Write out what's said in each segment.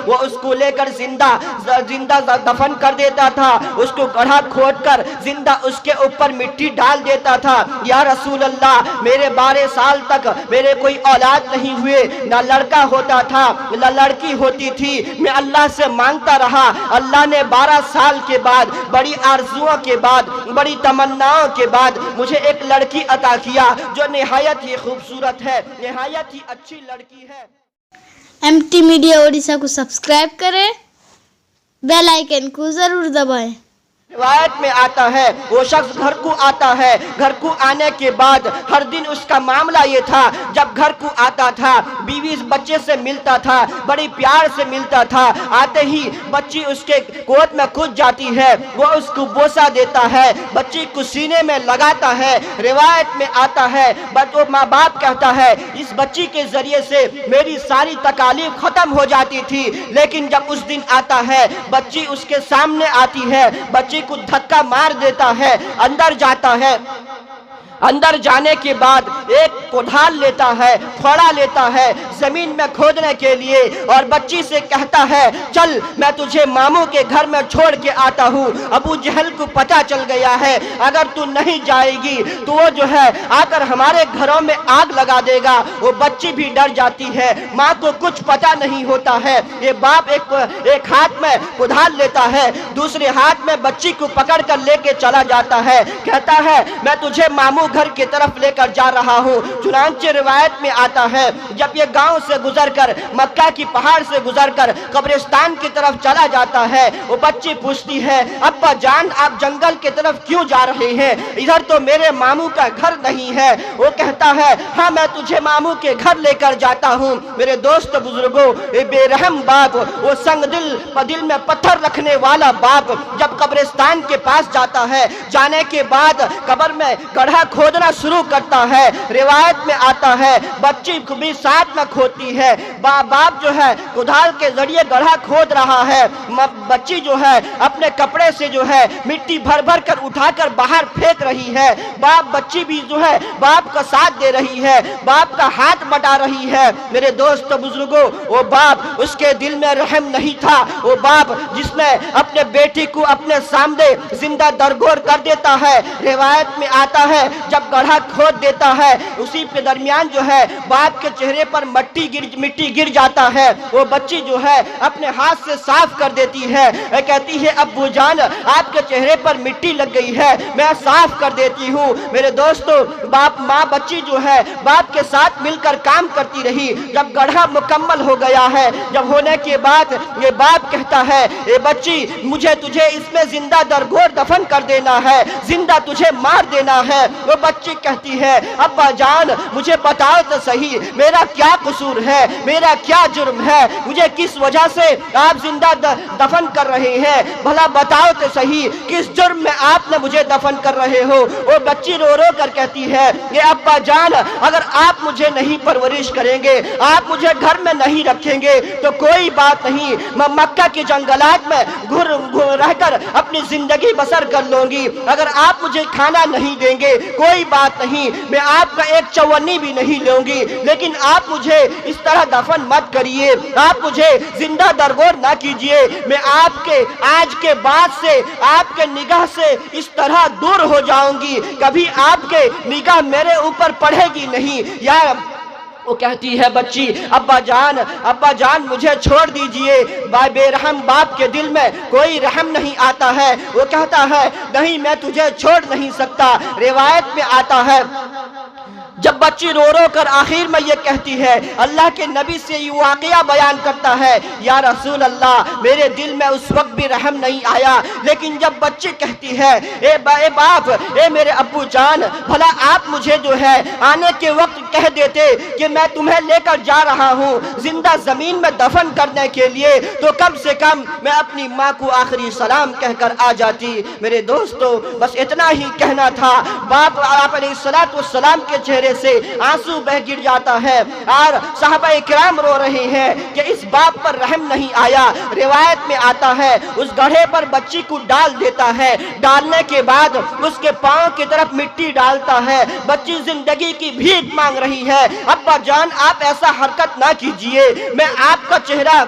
وہ اس کو لے کر زندہ دفن کر دیتا تھا، اس کو گڑھا کھود کر زندہ اس کے اوپر مٹی ڈال دیتا تھا۔ یا رسول اللہ، میرے 12 سال تک میرے کوئی اولاد نہیں ہوئے، نہ لڑکا ہوتا تھا نہ لڑکی ہوتی تھی، میں اللہ سے مانگتا رہا۔ اللہ نے 12 سال کے بعد، بڑی آرزوؤں کے بعد، بڑی تمناؤں کے بعد مجھے ایک لڑکی عطا کیا جو نہایت ہی خوبصورت ہے، نہایت ہی اچھی لڑکی ہے۔ MT میڈیا اڑیسہ کو سبسکرائب کریں، بیل آئیکن کو ضرور دبائیں۔ روایت میں آتا ہے وہ شخص گھر کو آتا ہے، گھر کو آنے کے بعد ہر دن اس کا معاملہ یہ تھا، جب گھر کو آتا تھا بیوی اس بچے سے ملتا تھا، بڑی پیار سے ملتا تھا، آتے ہی بچی اس کے گود میں کود جاتی ہے، وہ اس کو بوسہ دیتا ہے، بچی کو سینے میں لگاتا ہے۔ روایت میں آتا ہے وہ ماں باپ کہتا ہے اس بچی کے ذریعے سے میری ساری تکالیف ختم ہو جاتی تھی، لیکن جب اس دن آتا ہے بچی اس کے سامنے آتی ہے، بچی کو دھکا مار دیتا ہے، اندر جاتا ہے، اندر جانے کے بعد ایک کدال لیتا ہے، پھوڑا لیتا ہے زمین میں کھودنے کے لیے، اور بچی سے کہتا ہے چل میں تجھے ماموں کے گھر میں چھوڑ کے آتا ہوں۔ ابو جہل کو پتہ چل گیا ہے اگر تو نہیں جائے گی تو وہ جو ہے آ کر ہمارے گھروں میں آگ لگا دے گا۔ وہ بچی بھی ڈر جاتی ہے، ماں کو کچھ پتہ نہیں ہوتا ہے۔ یہ باپ ایک ہاتھ میں کدال لیتا ہے، دوسرے ہاتھ میں بچی کو پکڑ کر لے کے چلا جاتا ہے، کہتا ہے میں تجھے ماموں گھر کی طرف لے کر جا رہا ہوں۔ چنانچہ روایت میں آتا ہے جب یہ گاؤں سے گزر کر، مکہ کی پہاڑ سے گزر کر قبرستان کی طرف چلا جاتا ہے، وہ بچی پوچھتی ہے ابا جان آپ جنگل کی طرف کیوں جا رہے ہیں؟ ادھر تو میرے ماموں کا گھر نہیں ہے۔ وہ کہتا ہے ہاں میں تجھے ماموں کے گھر لے کر جاتا ہوں۔ میرے دوست بزرگوں، یہ بے رحم باپ، وہ سنگ دل میں پتھر رکھنے والا باپ جب قبرستان کے پاس جاتا ہے، جانے کے بعد قبر میں گڑھا کھودنا شروع کرتا ہے۔ روایت میں آتا ہے بچی کو بھی ساتھ میں کھودتی ہے، باپ جو ہے کدال کے ذریعے گڑھا کھود رہا ہے، بچی جو ہے اپنے کپڑے سے جو ہے مٹی بھر بھر کر اٹھا کر باہر پھینک رہی ہے۔ بچی بھی جو ہے باپ کا ساتھ دے رہی ہے، باپ کا ہاتھ بٹا رہی ہے۔ میرے دوست بزرگوں، وہ باپ اس کے دل میں رحم نہیں تھا، وہ باپ جس نے اپنے بیٹی کو اپنے سامنے زندہ درگور کر دیتا ہے۔ روایت میں آتا ہے جب گڑھا کھود دیتا ہے اسی پہ درمیان جو ہے باپ کے چہرے پر مٹی گر جاتا ہے، وہ بچی جو ہے اپنے ہاتھ سے صاف کر دیتی ہے، کہتی ہے ابو جان آپ کے چہرے پر مٹی لگ گئی ہے میں صاف کر دیتی ہوں۔ میرے دوستو، ماں بچی جو ہے باپ کے ساتھ مل کر کام کرتی رہی۔ جب گڑھا مکمل ہو گیا ہے، جب ہونے کے بعد یہ باپ کہتا ہے اے بچی مجھے تجھے اس میں زندہ درگور دفن کر دینا ہے، زندہ تجھے مار دینا ہے۔ وہ بچی کہتی ہے ابا جان مجھے بتاؤ تو صحیح میرا کیا قصور ہے، میرا کیا جرم ہے، مجھے کس وجہ سے آپ زندہ دفن کر رہے ہیں، بھلا بتاؤ تو صحیح کس جرم میں آپ نے مجھے دفن کر رہے ہو۔ وہ بچی رو رو کر کہتی ہے یہ ابا جان اگر آپ مجھے نہیں پرورش کریں گے، آپ مجھے گھر میں نہیں رکھیں گے تو کوئی بات نہیں، میں مکہ کے جنگلات میں رہ کر اپنی زندگی بسر کر لوں گی۔ اگر آپ مجھے کھانا نہیں دیں گے کوئی بات نہیں، میں آپ کا ایک چونی بھی نہیں لوں گی، لیکن آپ مجھے اس طرح دفن مت کریے، آپ مجھے زندہ درگور نہ کیجئے۔ میں آپ کے آج کے بعد سے آپ کے نگاہ سے اس طرح دور ہو جاؤں گی، کبھی آپ کے نگاہ میرے اوپر پڑھے گی نہیں۔ یا وہ کہتی ہے بچی ابا جان مجھے چھوڑ دیجئے۔ بے رحم باپ کے دل میں کوئی رحم نہیں آتا ہے، وہ کہتا ہے نہیں میں تجھے چھوڑ نہیں سکتا۔ روایت میں آتا ہے جب بچی رو رو کر آخر میں یہ کہتی ہے، اللہ کے نبی سے یہ واقعہ بیان کرتا ہے یا رسول اللہ میرے دل میں اس وقت بھی رحم نہیں آیا، لیکن جب بچی کہتی ہے اے باپ اے میرے ابو جان بھلا آپ مجھے جو ہے آنے کے وقت کہہ دیتے کہ میں تمہیں لے کر جا رہا ہوں زندہ زمین میں دفن کرنے کے لیے تو کم سے کم میں اپنی ماں کو آخری سلام کہہ کر آ جاتی۔ میرے دوستو بس اتنا ہی کہنا تھا۔ باپ آپ علیہ السلام کے چہرے سے آنسو بہ گر جاتا ہے اور صحابہ کرام رو رہے ہیں کہ اس باپ پر رحم نہیں آیا۔ روایت میں آتا ہے اس گڑھے پر بچی کو ڈال دیتا ہے، ڈالنے کے بعد اس کے پاؤں کی طرف مٹی ڈالتا ہے، بچی زندگی کی بھیک مانگ رہی ہے۔ ابا جان آپ ایسا حرکت نہ کیجئے، میں آپ کا چہرہ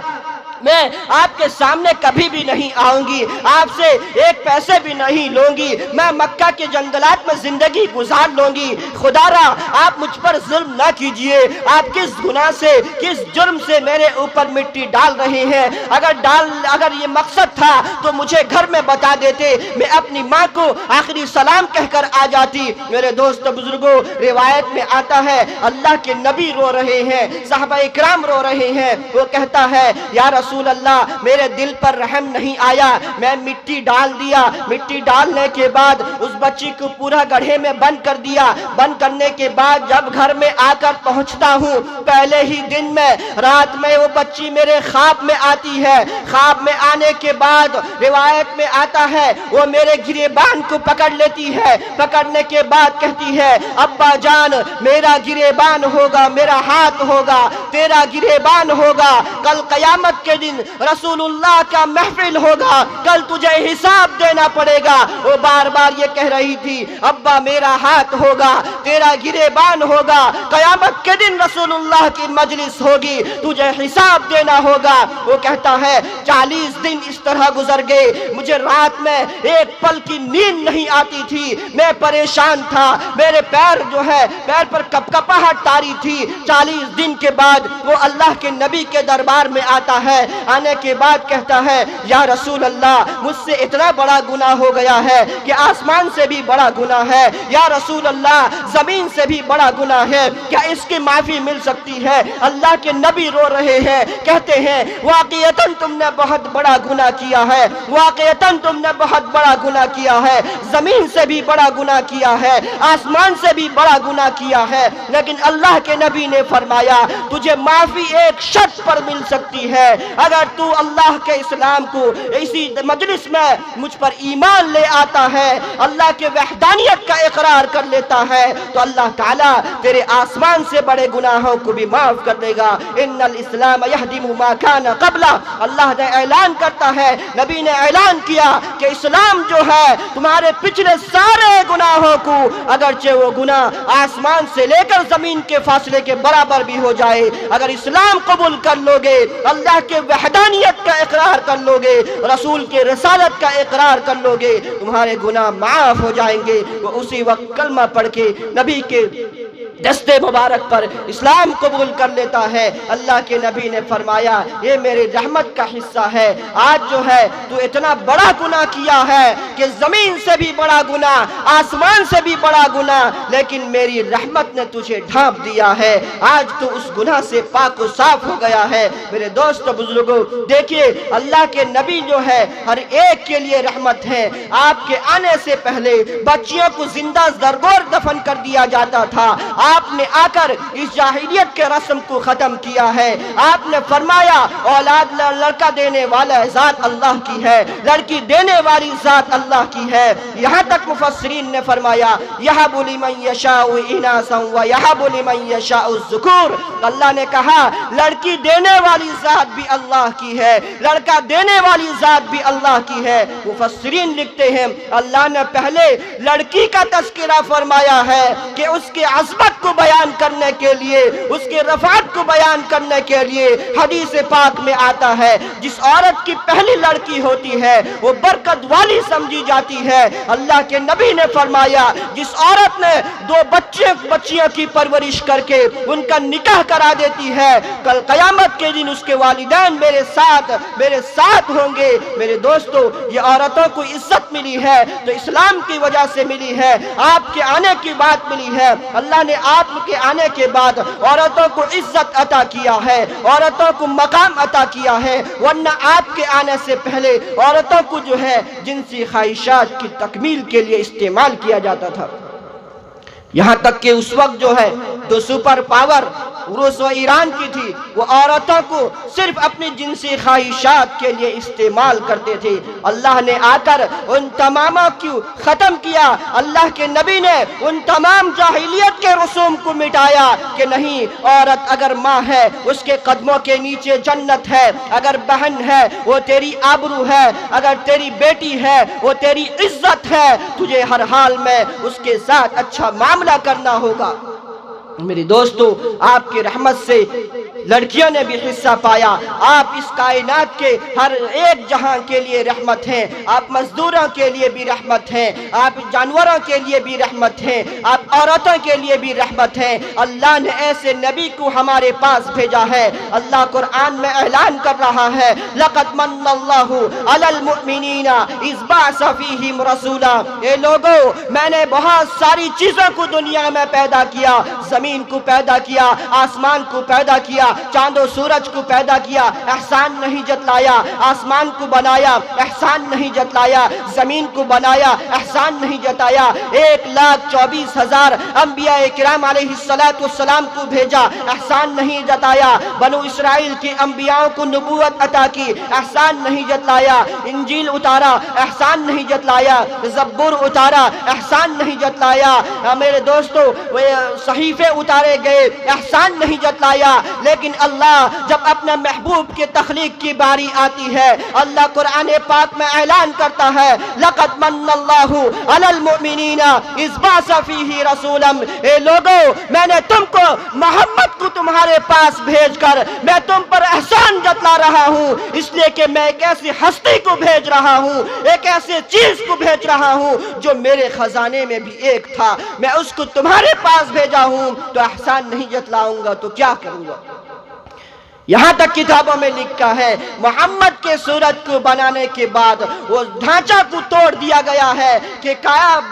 میں آپ کے سامنے کبھی بھی نہیں آؤں گی، آپ سے ایک پیسے بھی نہیں لوں گی، میں مکہ کے جنگلات میں زندگی گزار لوں گی۔ خدا را آپ مجھ پر ظلم نہ کیجئے، آپ کس گناہ سے کس جرم سے میرے اوپر مٹی ڈال رہے ہیں؟ اگر یہ مقصد تھا تو مجھے گھر میں بتا دیتے، میں اپنی ماں کو آخری سلام کہہ کر آ جاتی۔ میرے دوست بزرگوں، روایت میں آتا ہے اللہ کے نبی رو رہے ہیں، صحابہ اکرام رو رہے ہیں۔ وہ کہتا ہے یا رسول اللہ میرے دل پر رحم نہیں آیا، میں مٹی ڈال دیا، مٹی ڈالنے کے بعد اس بچی کو پورا گڑھے میں بند کر دیا۔ بند کرنے کے بعد جب گھر میں آ کر پہنچتا ہوں، پہلے ہی دن میں رات میں وہ بچی میرے خواب میں آتی ہے۔ خواب میں آنے کے بعد روایت میں آتا ہے وہ میرے گریبان کو پکڑ لیتی ہے، پکڑنے کے بعد کہتی ہے ابا جان میرا گریبان ہوگا، میرا ہاتھ ہوگا، تیرا گریبان ہوگا، کل قیامت کے دن رسول اللہ کا محفل ہوگا، کل تجھے حساب دینا پڑے گا۔ وہ بار بار یہ کہہ رہی تھی ابا میرا ہاتھ ہوگا، تیرا گریبان ہوگا، قیامت کے دن رسول اللہ کی مجلس ہوگی، تجھے حساب دینا ہوگا۔ وہ کہتا ہے 40 دن اس طرح گزر گئے، مجھے رات میں ایک پل کی نیند نہیں آتی تھی، میں پریشان تھا، میرے پیر پیر پر کپکپاہٹ طاری تھی۔ 40 دن کے بعد وہ اللہ کے نبی کے دربار میں آتا ہے، آنے کے بعد کہتا ہے یا رسول اللہ مجھ سے اتنا بڑا گناہ ہو گیا ہے کہ آسمان سے بھی بڑا گناہ ہے، یا رسول اللہ زمین سے بھی بڑا گناہ ہے، کیا اس کی معافی مل سکتی ہے؟ اللہ کے نبی رو رہے ہیں، کہتے ہیں واقعتاً تم نے بہت بڑا گناہ کیا ہے، واقعتاً تم نے بہت بڑا گناہ کیا ہے، زمین سے بھی بڑا گناہ کیا ہے، آسمان سے بھی بڑا گناہ کیا ہے۔ لیکن اللہ کے نبی نے فرمایا تجھے معافی ایک شرط پر مل سکتی ہے، اگر تو اللہ کے اسلام کو اسی مجلس میں مجھ پر ایمان لے آتا ہے، اللہ کے وحدانیت کا اقرار کر لیتا ہے، تو اللہ تعالیٰ تیرے آسمان سے بڑے گناہوں کو بھی معاف کر دے گا۔ ان الاسلام یہدم ما کان قبلہ، اللہ نے اعلان کرتا ہے، نبی نے اعلان کیا کہ اسلام جو ہے تمہارے پچھلے سارے گناہوں کو، اگرچہ وہ گناہ آسمان سے لے کر زمین کے فاصلے کے برابر بھی ہو جائے، اگر اسلام قبول کر لو گے، اللہ کے وحدانیت کا اقرار کر لو گے، رسول کے رسالت کا اقرار کر لو گے، تمہارے گناہ معاف ہو جائیں گے۔ وہ اسی وقت کلمہ پڑھ کے نبی کے دستے مبارک پر اسلام قبول کر لیتا ہے۔ اللہ کے نبی نے فرمایا یہ میری رحمت کا حصہ ہے، آج جو ہے تو اتنا بڑا گناہ کیا ہے کہ زمین سے بھی بڑا گناہ، آسمان سے بھی بڑا گناہ، لیکن میری رحمت نے تجھے ڈھانپ دیا ہے، آج تو اس گناہ سے پاک و صاف ہو گیا ہے۔ میرے دوست بزرگوں دیکھیے اللہ کے نبی جو ہے ہر ایک کے لیے رحمت ہے۔ آپ کے آنے سے پہلے بچیوں کو زندہ زرگور دفن کر دیا جاتا تھا، آپ نے آ کر اس جاہلیت کے رسم کو ختم کیا ہے۔ آپ نے فرمایا اولاد لڑکا دینے والا ذات اللہ کی ہے، لڑکی دینے والی ذات اللہ کی ہے۔ یہاں تک مفسرین نے فرمایا یہب لمن یشاء اناثا ویہب لمن یشاء الذکور، اللہ نے کہا لڑکی دینے والی ذات بھی اللہ کی ہے، لڑکا دینے والی ذات بھی اللہ کی ہے۔ مفسرین لکھتے ہیں اللہ نے پہلے لڑکی کا تذکرہ فرمایا ہے کہ اس کے عظمت کو بیان کرنے کے لیے، اس کے رفعت کو بیان کرنے کے لیے حدیث پاک میں آتا ہے جس عورت کی پہلی لڑکی ہوتی ہے وہ برکت والی سمجھی جاتی ہے۔ اللہ کے نبی نے فرمایا جس عورت نے 2 بچیوں کی پرورش کر کے ان کا نکاح کرا دیتی ہے، کل قیامت کے دن اس کے والدین میرے ساتھ ہوں گے۔ میرے دوستو یہ عورتوں کو عزت ملی ہے تو اسلام کی وجہ سے ملی ہے، آپ کے آنے کی بات ملی ہے۔ اللہ نے آپ کے آنے کے بعد عورتوں کو عزت عطا کیا ہے، عورتوں کو مقام عطا کیا ہے، ورنہ آپ کے آنے سے پہلے عورتوں کو جو ہے جنسی خواہشات کی تکمیل کے لیے استعمال کیا جاتا تھا۔ یہاں تک کہ اس وقت جو ہے 2 سپر پاور روس و ایران کی تھی، وہ عورتوں کو صرف اپنی جنسی خواہشات کے لیے استعمال کرتے تھے۔ اللہ نے آ کر ان تماموں کو ختم کیا، اللہ کے نبی نے ان تمام جاہلیت کے رسوم کو مٹایا کہ نہیں، عورت اگر ماں ہے اس کے قدموں کے نیچے جنت ہے، اگر بہن ہے وہ تیری آبرو ہے، اگر تیری بیٹی ہے وہ تیری عزت ہے، تجھے ہر حال میں اس کے ساتھ اچھا معاملہ کرنا ہوگا۔ میری دوستو آپ کی رحمت سے لڑکیوں نے بھی حصہ پایا۔ آپ اس کائنات کے ہر ایک جہاں کے لیے رحمت ہیں، آپ مزدوروں کے لیے بھی رحمت ہیں، آپ جانوروں کے لیے بھی رحمت ہیں، آپ عورتوں کے لیے بھی رحمت ہیں۔ اللہ نے ایسے نبی کو ہمارے پاس بھیجا ہے۔ اللہ قرآن میں اعلان کر رہا ہے، لَقَدْ مَنَّ اللَّهُ عَلَى الْمُؤْمِنِينَ إِذْ بَعَثَ فِيهِمْ رَسُولًا۔ اے لوگو، میں نے بہت ساری چیزوں کو دنیا میں پیدا کیا، زمین کو پیدا کیا، آسمان کو پیدا کیا، چاند و سورج کو پیدا کیا، احسان نہیں جتلایا۔ آسمان کو بنایا، احسان نہیں جتلایا، زمین کو بنایا، احسان نہیں جتایا۔ 1,24,000 انبیاء کرام علیہ السلام کو بھیجا، احسان نہیں جتایا۔ بنو اسرائیل کے انبیاء کو نبوت عطا کی، احسان نہیں جتلایا۔ انجیل اتارا، احسان نہیں جتلایا۔ زبور اتارا، احسان نہیں جتلایا۔ میرے دوستو، صحیفے اتارے گئے، احسان نہیں جتلایا۔ لیکن اللہ جب اپنے محبوب کے تخلیق کی باری آتی ہے، اللہ قرآن پاک میں اعلان کرتا ہے، لَقَدْ مَنَّ اللَّهُ عَلَى الْمُؤْمِنِينَ إِذْ بَعَثَ فِيهِ رَسُولًا۔ اے لوگو، میں نے تم کو محمد کو تمہارے پاس بھیج کر میں تم پر احسان جتلا رہا ہوں، اس لیے کہ میں ایک ایسی ہستی کو بھیج رہا ہوں، ایک ایسی چیز کو بھیج رہا ہوں جو میرے خزانے میں بھی ایک تھا، میں اس کو تمہارے پاس بھیجا ہوں، تو احسان نہیں جتلاؤں گا تو کیا کروں گا؟ یہاں تک کتابوں میں لکھا ہے، محمد کے صورت کو بنانے کے بعد وہ ڈھانچہ کو توڑ دیا گیا ہے کہ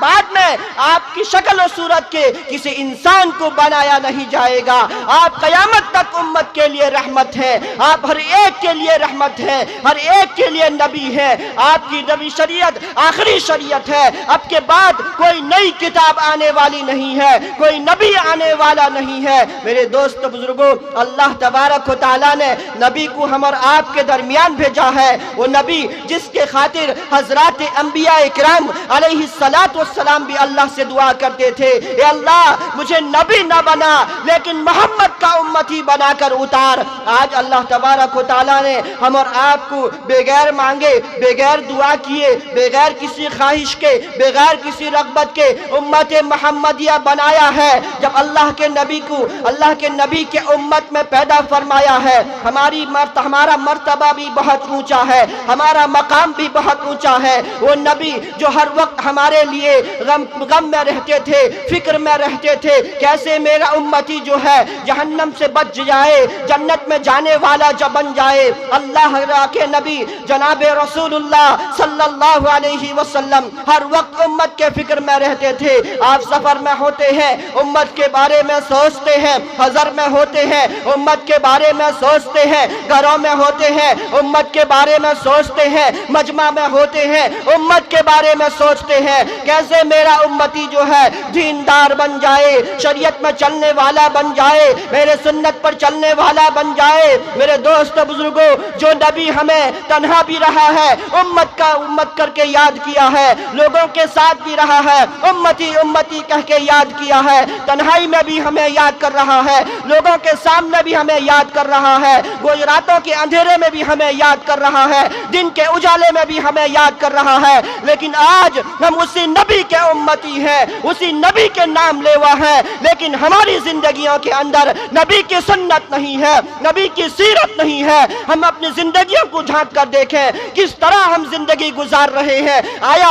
بعد میں آپ کی شکل و صورت کے کسی انسان کو بنایا نہیں جائے گا۔ آپ قیامت تک امت کے لیے رحمت ہیں، آپ ہر ایک کے لیے رحمت ہیں، ہر ایک کے لیے نبی ہیں۔ آپ کی نبی شریعت آخری شریعت ہے، اب کے بعد کوئی نئی کتاب آنے والی نہیں ہے، کوئی نبی آنے والا نہیں ہے۔ میرے دوست بزرگوں، اللہ تبارک و تعالیٰ نے نبی کو ہم اور آپ کے درمیان بھیجا ہے، وہ نبی جس کے خاطر حضرات انبیاء کرام علیہ السلام بھی اللہ سے دعا کرتے تھے، اے اللہ مجھے نبی نہ بنا لیکن محمد کا امتی بنا کر اتار۔ آج اللہ تبارک و تعالیٰ نے ہم اور آپ کو بغیر مانگے، بغیر دعا کیے، بغیر کسی خواہش کے، بغیر کسی رغبت کے امت محمدیہ بنایا ہے۔ جب اللہ کے نبی کو اللہ کے نبی کے امت میں پیدا فرمایا ہے، ہمارا مرتبہ بھی بہت اونچا ہے، ہمارا مقام بھی بہت اونچا ہے۔ وہ نبی جو ہر وقت ہمارے لیے غم میں رہتے تھے، فکر میں رہتے تھے، کیسے میرا امتی جو ہے جہنم سے بچ جائے، جنت میں جانے والا جو بن جائے۔ اللہ کے نبی جناب رسول اللہ صلی اللہ علیہ وسلم ہر وقت امت کے فکر میں رہتے تھے۔ آپ سفر میں ہوتے ہیں، امت کے بارے میں سوچتے ہیں، حضر میں ہوتے ہیں، امت کے بارے میں سوچتے ہیں، گھروں میں ہوتے ہیں، امت کے بارے میں سوچتے ہیں، مجمع میں ہوتے ہیں، امت کے بارے میں سوچتے ہیں، کیسے میرا امتی جو ہے دیندار بن جائے، شریعت میں چلنے والا بن جائے، میرے سنت پر چلنے والا بن جائے۔ میرے دوست بزرگوں، جو نبی ہمیں تنہا بھی رہا ہے، امت کر کے یاد کیا ہے، لوگوں کے ساتھ بھی رہا ہے، امتی امتی کہہ کے یاد کیا ہے، تنہائی میں بھی ہمیں یاد کر رہا ہے، لوگوں کے سامنے بھی ہمیں یاد کر رہا ہے، گجراتوں کے اندھیرے میں بھی ہمیں یاد کر رہا ہے، دن کے اجالے میں بھی ہمیں یاد کر رہا ہے۔ لیکن آج ہم اسی نبی کے امتی ہیں، اسی نبی کے نام لیوا ہیں، لیکن ہماری زندگیوں کے اندر نبی کی سنت نہیں ہے، نبی کی سیرت نہیں ہے۔ ہم اپنی زندگیوں کو جھانک کر دیکھیں، کس طرح ہم زندگی گزار رہے ہیں۔ آیا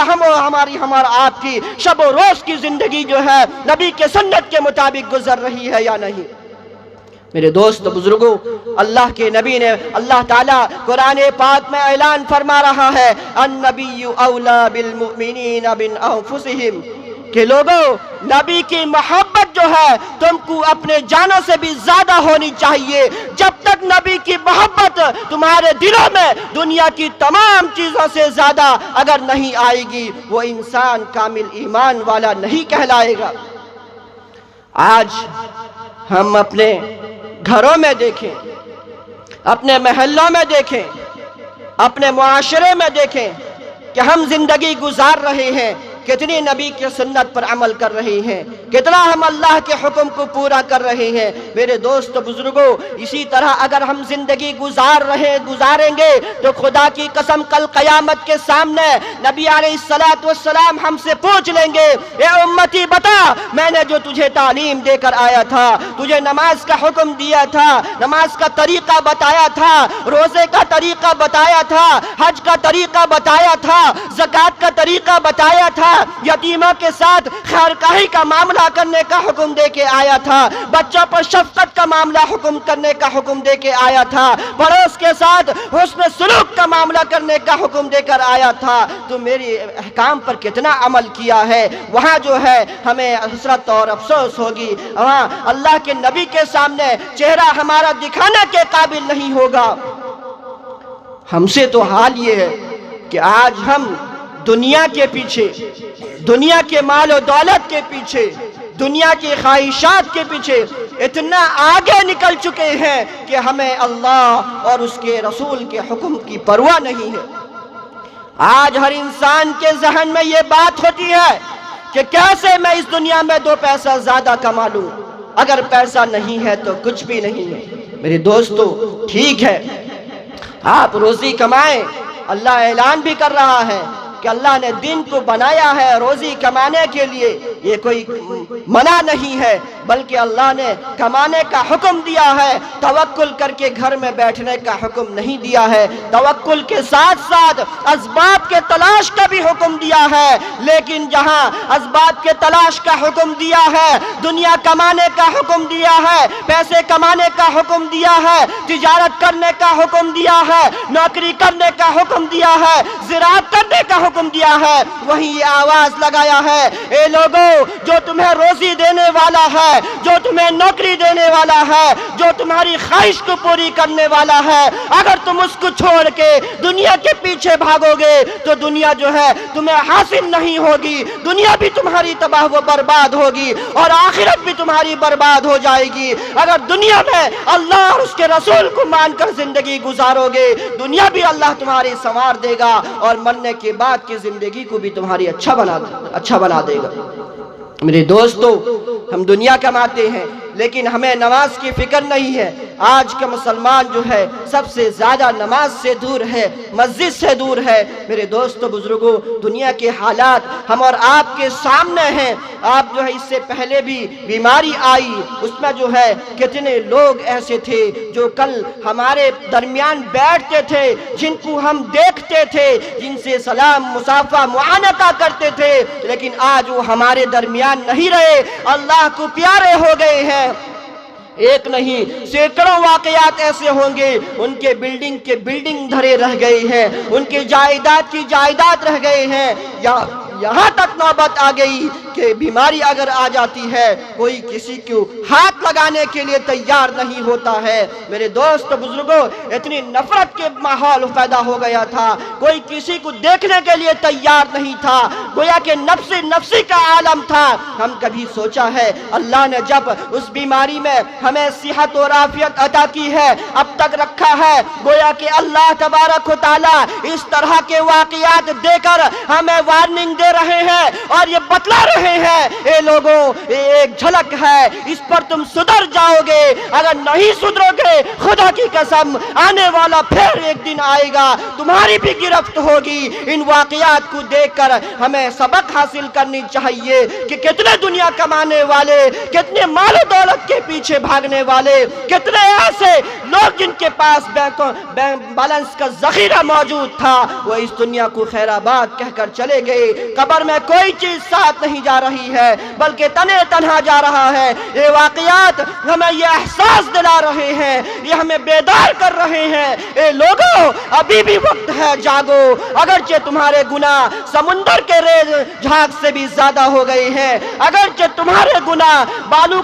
ہمارا آپ کی شب و روز کی زندگی جو ہے نبی کے سنت کے مطابق گزر رہی ہے یا نہیں؟ میرے دوست بزرگوں، اللہ کے نبی نے اللہ تعالیٰ قرآن پاک میں اعلان فرما رہا ہے، النبی اولا بالمؤمنین من انفسہم، کہ لوگوں نبی کی محبت جو ہے تم کو اپنے جانوں سے بھی زیادہ ہونی چاہیے۔ جب تک نبی کی محبت تمہارے دلوں میں دنیا کی تمام چیزوں سے زیادہ اگر نہیں آئے گی، وہ انسان کامل ایمان والا نہیں کہلائے گا۔ آج ہم اپنے گھروں میں دیکھیں، اپنے محلوں میں دیکھیں، اپنے معاشرے میں دیکھیں کہ ہم زندگی گزار رہے ہیں، کتنی نبی کی سنت پر عمل کر رہے ہیں، کتنا ہم اللہ کے حکم کو پورا کر رہے ہیں۔ میرے دوست بزرگوں، اسی طرح اگر ہم زندگی گزاریں گے تو خدا کی قسم کل قیامت کے سامنے نبی علیہ السلام ہم سے پوچھ لیں گے، اے امتی بتا، میں نے جو تجھے تعلیم دے کر آیا تھا، تجھے نماز کا حکم دیا تھا، نماز کا طریقہ بتایا تھا، روزے کا طریقہ بتایا تھا، حج کا طریقہ بتایا تھا، زکوٰۃ کا طریقہ بتایا تھا، یتیموں کے ساتھ خیرخواہی کا معاملہ کرنے کا حکم دے کے آیا تھا، بچوں پر شفقت کا معاملہ حکم کرنے کا حکم دے کے آیا تھا، پڑوس کے ساتھ حسن سلوک کا معاملہ کرنے کا حکم دے کر آیا تھا، تو میری احکام پر کتنا عمل کیا ہے؟ وہاں جو ہے ہمیں حسرت اور افسوس ہوگی، وہاں اللہ کے نبی کے سامنے چہرہ ہمارا دکھانے کے قابل نہیں ہوگا۔ ہم سے تو حال یہ ہے کہ آج ہم دنیا کے پیچھے، دنیا کے مال و دولت کے پیچھے، دنیا کی خواہشات کے پیچھے اتنا آگے نکل چکے ہیں کہ ہمیں اللہ اور اس کے رسول کے حکم کی پرواہ نہیں ہے۔ آج ہر انسان کے ذہن میں یہ بات ہوتی ہے کہ کیسے میں اس دنیا میں 2 پیسہ زیادہ کما لوں، اگر پیسہ نہیں ہے تو کچھ بھی نہیں ہے۔ میرے دوستو، ٹھیک ہے آپ روزی کمائیں، اللہ اعلان بھی کر رہا ہے کہ اللہ نے دن کو بنایا ہے روزی کمانے کے لیے، یہ کوئی منع نہیں ہے، بلکہ اللہ نے کمانے کا حکم دیا ہے، توکل کر کے گھر میں بیٹھنے کا حکم نہیں دیا ہے، توکل کے ساتھ ساتھ اسباب کے تلاش کا بھی حکم دیا ہے۔ لیکن جہاں اسباب کے تلاش کا حکم دیا ہے، دنیا کمانے کا حکم دیا ہے، پیسے کمانے کا حکم دیا ہے، تجارت کرنے کا حکم دیا ہے، نوکری کرنے کا حکم دیا ہے، زراعت کرنے کا حکم دیا ہے، وہیں یہ آواز لگایا ہے، اے لوگوں، جو تمہیں روزی دینے والا ہے، جو تمہیں نوکری دینے والا ہے، جو تمہاری خواہش کو پوری کرنے والا ہے، اگر تم اس کو چھوڑ کے دنیا کے پیچھے بھاگو گے تو دنیا جو ہے تمہیں حاصل نہیں ہوگی، دنیا بھی تمہاری تباہ و برباد ہوگی اور آخرت بھی تمہاری برباد ہو جائے گی۔ اگر دنیا میں اللہ اور اس کے رسول کو مان کر زندگی گزارو گے، دنیا بھی اللہ تمہاری سنوار دے گا اور مرنے کے بعد کی زندگی کو بھی تمہاری اچھا بنا دے گا۔ میرے دوستو، ہم دنیا کماتے ہیں لیکن ہمیں نماز کی فکر نہیں ہے۔ آج کا مسلمان جو ہے سب سے زیادہ نماز سے دور ہے، مسجد سے دور ہے۔ میرے دوستو بزرگوں، دنیا کے حالات ہم اور آپ کے سامنے ہیں۔ آپ جو ہے اس سے پہلے بھی بیماری آئی، اس میں جو ہے کتنے لوگ ایسے تھے جو کل ہمارے درمیان بیٹھتے تھے، جن کو ہم دیکھتے تھے، جن سے سلام مصافحہ معانقہ کرتے تھے، لیکن آج وہ ہمارے درمیان نہیں رہے، اللہ کو پیارے ہو گئے ہیں۔ ایک نہیں سینکڑوں واقعات ایسے ہوں گے، ان کے بلڈنگ دھرے رہ گئے ہیں، ان کی جائیداد کی جائیداد رہ گئے ہیں، یہاں تک نوبت آ گئی کہ بیماری اگر آ جاتی ہے کوئی کسی کو ہاتھ لگانے کے لیے تیار نہیں ہوتا ہے۔ میرے دوست بزرگوں، اتنی نفرت کے ماحول پیدا ہو گیا تھا، کوئی کسی کو دیکھنے کے لیے تیار نہیں تھا، گویا کہ نفسی کا عالم تھا۔ ہم کبھی سوچا ہے اللہ نے جب اس بیماری میں ہمیں صحت اور عافیت عطا کی ہے، اب تک رکھا ہے، گویا کہ اللہ تبارک و تعالی اس طرح کے واقعات دے کر ہمیں وارننگ دے رہے ہیں اور یہ بتلا رہے ہیں، اے لوگوں، یہ ایک جھلک ہے، اس پر تم سدھر جاؤ گے، اگر نہیں سدھرو گے خدا کی قسم آنے والا پھر ایک دن آئے گا، تمہاری بھی گرفت ہوگی۔ ان واقعات کو دیکھ کر ہمیں سبق حاصل کرنی چاہیے کہ کتنے دنیا کمانے والے، کتنے مال و دولت کے پیچھے بھاگنے والے، کتنے ایسے لوگ جن کے پاس بینک بیلنس کا ذخیرہ موجود تھا، وہ اس دنیا کو خیر آباد کہہ کر چلے گئے۔ قبر میں کوئی چیز ساتھ نہیں جا رہی ہے بلکہ تنہا جا رہا ہے۔ یہ واقعات ہمیں یہ احساس دلا رہے ہیں، یہ ہمیں بیدار کر رہے ہیں، اے لوگوں، ابھی بھی وقت ہے، جاگو، اگرچہ تمہارے گناہ سمندر کے ریز جھاگ سے بھی زیادہ ہو گئے ہیں، اگرچہ تمہارے گناہ بالو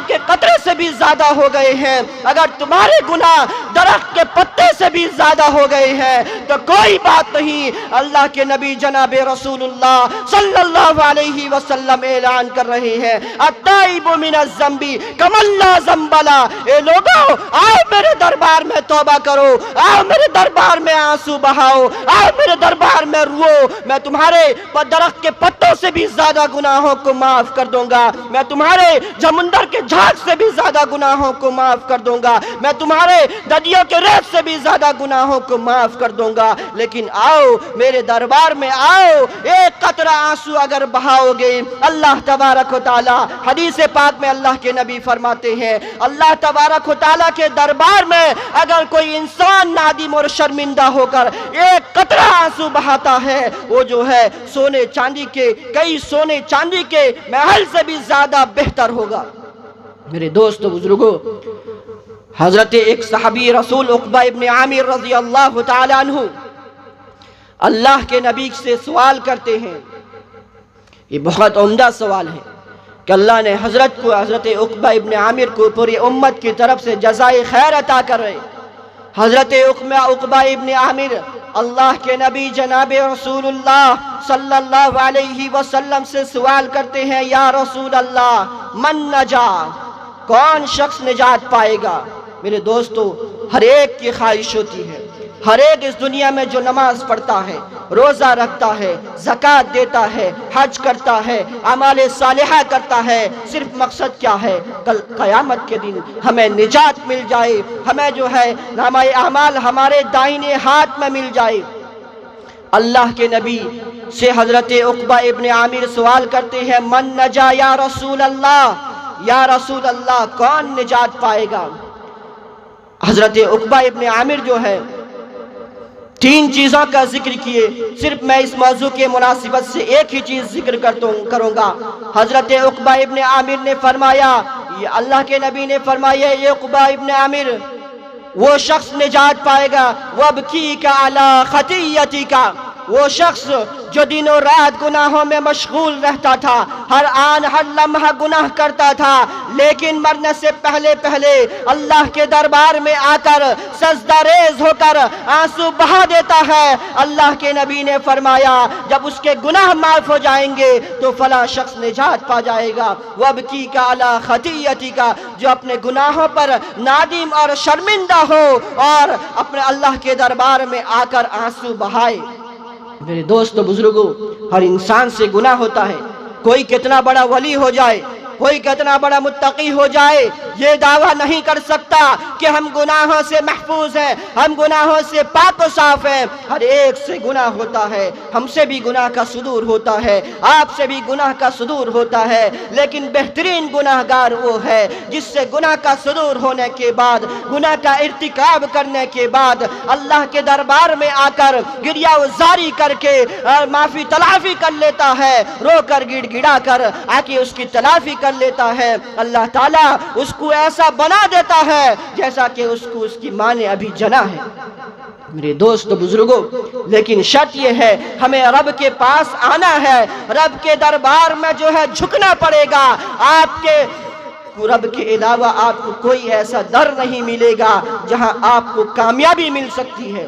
کے قطرے سے بھی زیادہ ہو گئے ہیں، اگر تمہارے گناہ درخت کے پتے سے بھی زیادہ زیادہ ہو گئے ہیں تو کوئی بات نہیں، اللہ کے نبی جناب رسول اللہ صلی اللہ علیہ وسلم اعلان کر رہے ہیں التائب من الذنب کمن لا ذنب له۔ اے لوگو آؤ میرے دربار میں توبہ کرو، آؤ میرے دربار میں آنسو بہاؤ، آؤ میرے دربار میں رو، میں تمہارے درخت کے پتوں سے بھی زیادہ گناہوں کو معاف کر دوں گا، میں تمہارے جمندر کے جھاگ سے بھی زیادہ گناہوں کو معاف کر دوں گا، میں تمہارے ددیوں کے ریت سے بھی زیادہ گناہوں کو معاف کر دوں گا، لیکن آؤ میرے دربار میں آؤ، ایک قطرہ آنسو اگر بہاؤ گے، اللہ تبارک و تعالی حدیث پاک میں اللہ کے نبی فرماتے ہیں اللہ تبارک و تعالی کے دربار میں اگر کوئی انسان نادم اور شرمندہ ہو کر ایک قطرہ آنسو بہاتا ہے، وہ جو ہے سونے چاندی کے کئی سونے چاندی کے محل سے بھی زیادہ بہتر ہوگا۔ میرے دوست بزرگوں، حضرت ایک صحابی رسول عقبہ ابن عامر رضی اللہ تعالی عنہ اللہ کے نبی سے سوال کرتے ہیں، یہ بہت عمدہ سوال ہے کہ اللہ نے حضرت عقبہ ابن عامر کو پوری امت کی طرف سے جزائے خیر عطا کر رہے۔ حضرت عقبہ ابن عامر اللہ کے نبی جناب رسول اللہ صلی اللہ علیہ وسلم سے سوال کرتے ہیں، یا رسول اللہ من نجا، کون شخص نجات پائے گا؟ میرے دوستو، ہر ایک کی خواہش ہوتی ہے، ہر ایک اس دنیا میں جو نماز پڑھتا ہے، روزہ رکھتا ہے، زکوٰۃ دیتا ہے، حج کرتا ہے، اعمال صالحہ کرتا ہے، صرف مقصد کیا ہے؟ کل قیامت کے دن ہمیں نجات مل جائے، ہمیں جو ہے نامہ اعمال ہمارے دائیں ہاتھ میں مل جائے۔ اللہ کے نبی سے حضرت عقبہ ابن عامر سوال کرتے ہیں، من نجا یا رسول اللہ، یا رسول اللہ کون نجات پائے گا؟ حضرت عقبہ ابن عامر جو ہے تین چیزوں کا ذکر کیے، صرف میں اس موضوع کے مناسبت سے ایک ہی چیز ذکر کروں گا۔ حضرت عقبہ ابن عامر نے فرمایا، اللہ کے نبی نے فرمایا، یہ عقبہ ابن عامر وہ شخص نجات پائے گا، وَابْكِيكَ عَلَىٰ خَطِيَّتِكَ، وہ شخص جو دن و رات گناہوں میں مشغول رہتا تھا، ہر آن ہر لمحہ گناہ کرتا تھا، لیکن مرنے سے پہلے اللہ کے دربار میں آ کر سجدہ ریز ہو کر آنسو بہا دیتا ہے۔ اللہ کے نبی نے فرمایا جب اس کے گناہ معاف ہو جائیں گے تو فلاں شخص نجات پا جائے گا۔ وَابْكِيكَ عَلَىٰ خَطِيَّتِكَ، جو اپنے گناہوں پر نادم اور شرمندہ ہو اور اپنے اللہ کے دربار میں آ کر آنسو بہائے۔ میرے دوستو بزرگوں، ہر انسان سے گناہ ہوتا ہے، کوئی کتنا بڑا ولی ہو جائے، کوئی کتنا بڑا متقی ہو جائے، یہ دعویٰ نہیں کر سکتا کہ ہم گناہوں سے محفوظ ہیں، ہم گناہوں سے پاک و صاف ہیں۔ ہر ایک سے گناہ ہوتا ہے، ہم سے بھی گناہ کا صدور ہوتا ہے، آپ سے بھی گناہ کا صدور ہوتا ہے، لیکن بہترین گناہگار وہ ہے جس سے گناہ کا صدور ہونے کے بعد، گناہ کا ارتکاب کرنے کے بعد اللہ کے دربار میں آ کر گریہ وزاری کر کے معافی تلافی کر لیتا ہے، رو کر گڑ گڑا کر آ کے اس کی تلافی کر لیتا ہے۔ اللہ تعالیٰ اس کو ایسا بنا دیتا ہے جیسا کہ اس کو اس کی ماں نے ابھی جنا ہے۔ میرے دوست بزرگوں، لیکن شرط یہ ہے ہمیں رب کے پاس آنا ہے، رب کے دربار میں جو ہے جھکنا پڑے گا۔ آپ کے رب کے علاوہ آپ کو کوئی ایسا در نہیں ملے گا جہاں آپ کو کامیابی مل سکتی ہے،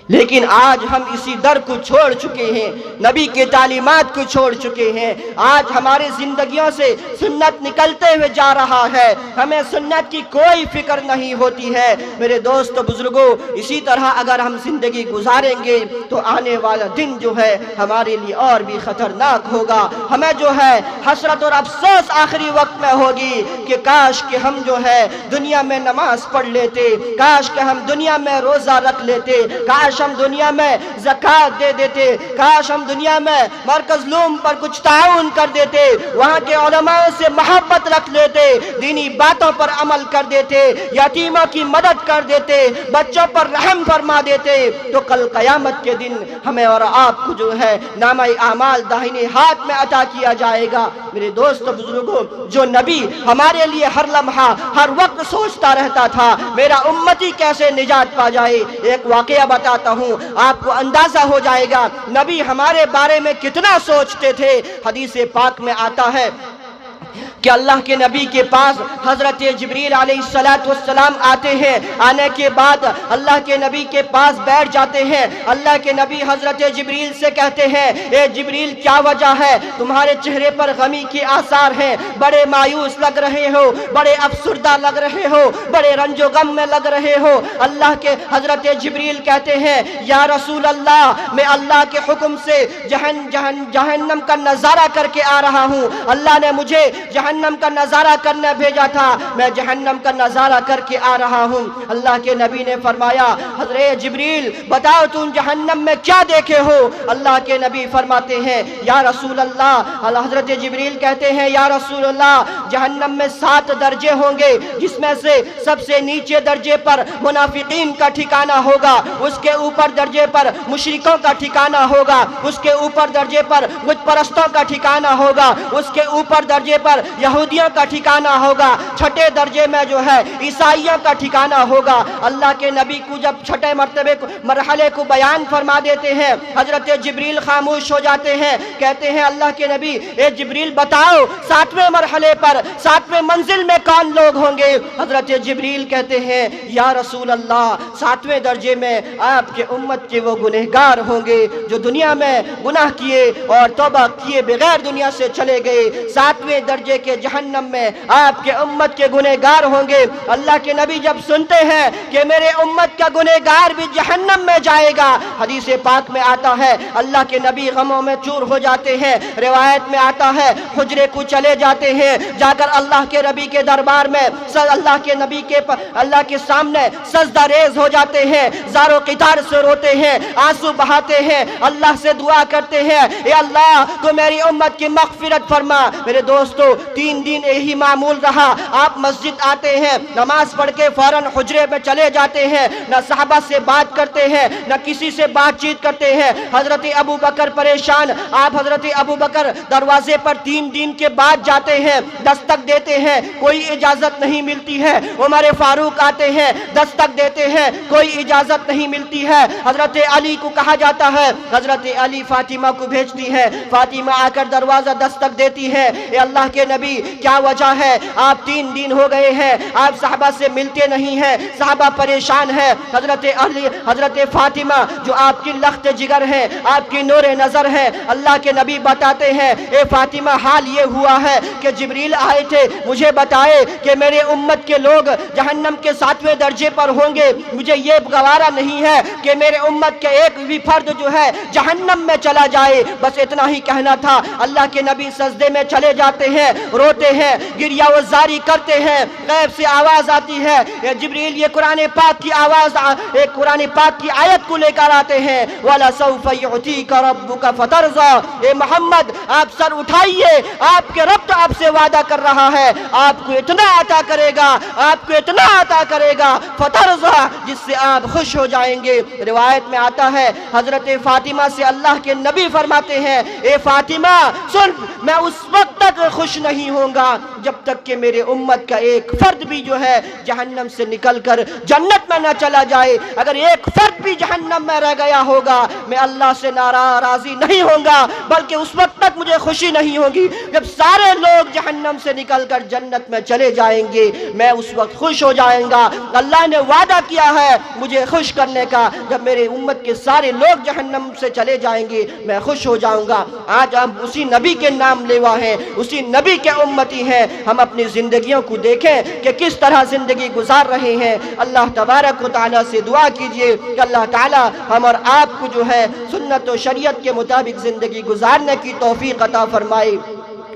لیکن آج ہم اسی در کو چھوڑ چکے ہیں، نبی کے تعلیمات کو چھوڑ چکے ہیں۔ آج ہماری زندگیوں سے سنت نکلتے ہوئے جا رہا ہے، ہمیں سنت کی کوئی فکر نہیں ہوتی ہے۔ میرے دوست بزرگوں، اسی طرح اگر ہم زندگی گزاریں گے تو آنے والا دن جو ہے ہمارے لیے اور بھی خطرناک ہوگا۔ ہمیں جو ہے حسرت اور افسوس آخری وقت میں ہوگی کہ کاش کہ ہم جو ہے دنیا میں نماز پڑھ لیتے، کاش کہ ہم دنیا میں روزہ رکھ لیتے، کاش ہم دنیا میں زکوٰۃ دے دیتے، کاش ہم دنیا میں مرکز لوم پر کچھ تعاون کر دیتے، وہاں کے علماء سے محبت رکھ لیتے، دینی باتوں پر عمل کر دیتے، یتیموں کی مدد کر دیتے، بچوں پر رحم فرما دیتے، تو کل قیامت کے دن ہمیں اور آپ کو جو ہے نامہ اعمال داہنے ہاتھ میں عطا کیا جائے گا۔ میرے دوست بزرگوں، جو نبی ہمارے لیے ہر لمحہ ہر وقت سوچتا رہتا تھا میرا امتی کیسے نجات پا جائے، ایک واقعہ بتاتا ہوں، آپ کو اندازہ ہو جائے گا نبی ہمارے بارے میں کتنا سوچتے تھے۔ حدیث پاک میں آتا ہے کہ اللہ کے نبی کے پاس حضرت جبریل علیہ السلام آتے ہیں. آنے کے بعد اللہ کے نبی کے پاس بیٹھ جاتے ہیں. اللہ کے نبی حضرت جبریل سے کہتے ہیں اے جبریل کیا وجہ ہے, تمہارے چہرے پر غمی کے آثار ہیں, بڑے مایوس لگ رہے ہو, بڑے افسردہ لگ رہے ہو, بڑے رنج و غم میں لگ رہے ہو. اللہ کے حضرت جبریل کہتے ہیں یا رسول اللہ میں اللہ کے حکم سے جہنم کا نظارہ کر کے آ رہا ہوں. اللہ نے مجھے جہنم کا نظارہ کرنے بھیجا تھا, میں جہنم کا نظارہ کر کے آ رہا ہوں. اللہ کے نبی نے فرمایا حضرت جبریل بتاؤ تم جہنم میں کیا دیکھے ہو. اللہ کے نبی فرماتے ہیں یا رسول اللہ, حضرت جبریل کہتے ہیں یا رسول اللہ جہنم میں 7 درجے ہوں گے, جس میں سے سب سے نیچے درجے پر منافقین کا ٹھکانہ ہوگا, اس کے اوپر درجے پر مشرکوں کا ٹھکانہ ہوگا, اس کے اوپر درجے پر بت پرستوں کا ٹھکانہ ہوگا, اس کے اوپر درجے پر یہودیوں کا ٹھکانہ ہوگا, چھٹے درجے میں جو ہے عیسائیوں کا ٹھکانہ ہوگا. اللہ کے نبی کو جب چھٹے مرحلے کو بیان فرما دیتے ہیں, حضرت جبریل خاموش ہو جاتے ہیں. کہتے ہیں اللہ کے نبی اے جبریل بتاؤ 7ویں مرحلے پر 7ویں منزل میں کون لوگ ہوں گے. حضرت جبریل کہتے ہیں یا رسول اللہ 7ویں درجے میں آپ کے امت کے وہ گنہگار ہوں گے جو دنیا میں گناہ کیے اور توبہ کیے بغیر دنیا سے چلے گئے. 7ویں درجے کے جہنم میں آپ کے امت کے گنہگار ہوں گے. اللہ کے نبی جب سنتے ہیں کہ میرے امت کا گنہگار بھی جہنم میں جائے گا, حدیث پاک میں آتا ہے اللہ کے نبی غموں میں چور ہو جاتے ہیں. روایت میں آتا ہے حجرے کو چلے جاتے ہیں, جا کر اللہ کے نبی کے دربار میں اللہ کے نبی کے اللہ کے سامنے سجدہ ریز ہو جاتے ہیں, زار و قطار سے روتے ہیں, آنسو بہاتے ہیں, اللہ سے دعا کرتے ہیں اے اللہ تو میری امت کی مغفرت فرما. میرے دوستو 3 دن یہی معمول رہا. آپ مسجد آتے ہیں, نماز پڑھ کے فوراً حجرے میں چلے جاتے ہیں, نہ صحابہ سے بات کرتے ہیں نہ کسی سے بات چیت کرتے ہیں. حضرت ابو بکر پریشان, آپ حضرت ابو بکر دروازے پر 3 دن کے بعد جاتے ہیں, دستک دیتے ہیں, کوئی اجازت نہیں ملتی ہے. عمر فاروق آتے ہیں, دستک دیتے ہیں, کوئی اجازت نہیں ملتی ہے. حضرت علی کو کہا جاتا ہے, حضرت علی فاطمہ کو بھیجتی ہے, فاطمہ آ کر دروازہ دستک دیتی ہے اے اللہ کے نبی کیا وجہ ہے, آپ 3 دن ہو گئے ہیں آپ صحابہ سے ملتے نہیں ہیں, صحابہ پریشان ہیں. حضرت علی حضرت فاطمہ جو آپ کی لخت جگر ہے, آپ کی نور نظر ہے, اللہ کے نبی بتاتے ہیں اے فاطمہ حال یہ ہوا ہے کہ جبریل آئے تھے, مجھے بتائے کہ میرے امت کے لوگ جہنم کے 7ویں درجے پر ہوں گے. مجھے یہ گوارا نہیں ہے کہ میرے امت کے ایک بھی فرد جو ہے جہنم میں چلا جائے. بس اتنا ہی کہنا تھا. اللہ کے نبی سجدے میں چلے جاتے ہیں, روتے ہیں, گریہ و زاری کرتے ہیں. غیب سے آواز آتی ہے, جبریل یہ قرآن پاک کی آواز, ایک قرآن پاک کی آیت کو لے کر آتے ہیں وَلَسَوْفَ يُعْتِيكَ رَبُّكَ فَتَرْضَىٰ. اے محمد آپ سر اٹھائیے, آپ کے رب تو آپ سے وعدہ کر رہا ہے آپ کو اتنا عطا کرے گا, آپ کو اتنا عطا کرے گا فَتَرْضَىٰ, جس سے آپ خوش ہو جائیں گے. روایت میں آتا ہے حضرت فاطمہ سے اللہ کے نبی فرماتے ہیں اے فاطمہ سن, میں اس وقت تک خوش نہیں ہوں گا جب تک کہ میرے امت کا ایک فرد بھی جو ہے جہنم سے نکل کر جنت میں نہ چلا جائے. اگر ایک فرد بھی جہنم میں رہ گیا ہوگا میں اللہ سے راضی نہیں ہوں گا, بلکہ اس وقت تک مجھے خوشی نہیں ہوگی جب سارے لوگ جہنم سے نکل کر جنت میں چلے جائیں گے, میں اس وقت خوش ہو جائیں گا. اللہ نے وعدہ کیا ہے مجھے خوش کرنے کا, جب میرے امت کے سارے لوگ جہنم سے چلے جائیں گے میں خوش ہو جاؤں گا. آج ہم اسی نبی کے نام لیوا ہیں, اسی نبی کے امتی ہیں. ہم اپنی زندگیوں کو دیکھیں کہ کس طرح زندگی گزار رہے ہیں. اللہ تبارک و تعالیٰ سے دعا کیجئے کہ اللہ تعالیٰ ہم اور آپ کو جو ہے سنت و شریعت کے مطابق زندگی گزارنے کی توفیق عطا فرمائے,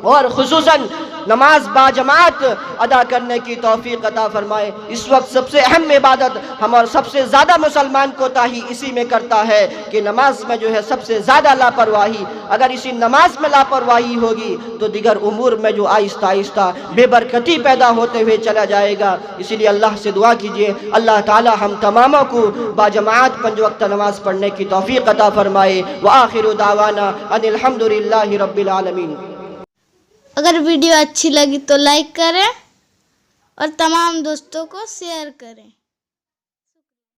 اور خصوصاً نماز باجماعت ادا کرنے کی توفیق عطا فرمائے. اس وقت سب سے اہم عبادت ہم اور سب سے زیادہ مسلمان کوتاہی اسی میں کرتا ہے کہ نماز میں جو ہے سب سے زیادہ لاپرواہی. اگر اسی نماز میں لاپرواہی ہوگی تو دیگر امور میں جو آہستہ آہستہ بے برکتی پیدا ہوتے ہوئے چلا جائے گا. اسی لیے اللہ سے دعا کیجئے اللہ تعالی ہم تماموں کو باجماعت 5 وقت نماز پڑھنے کی توفیق عطا فرمائے. وآخر دعوانا ان الحمدللہ رب العالمین. اگر ویڈیو اچھی لگی تو لائک کریں اور تمام دوستوں کو شیئر کریں.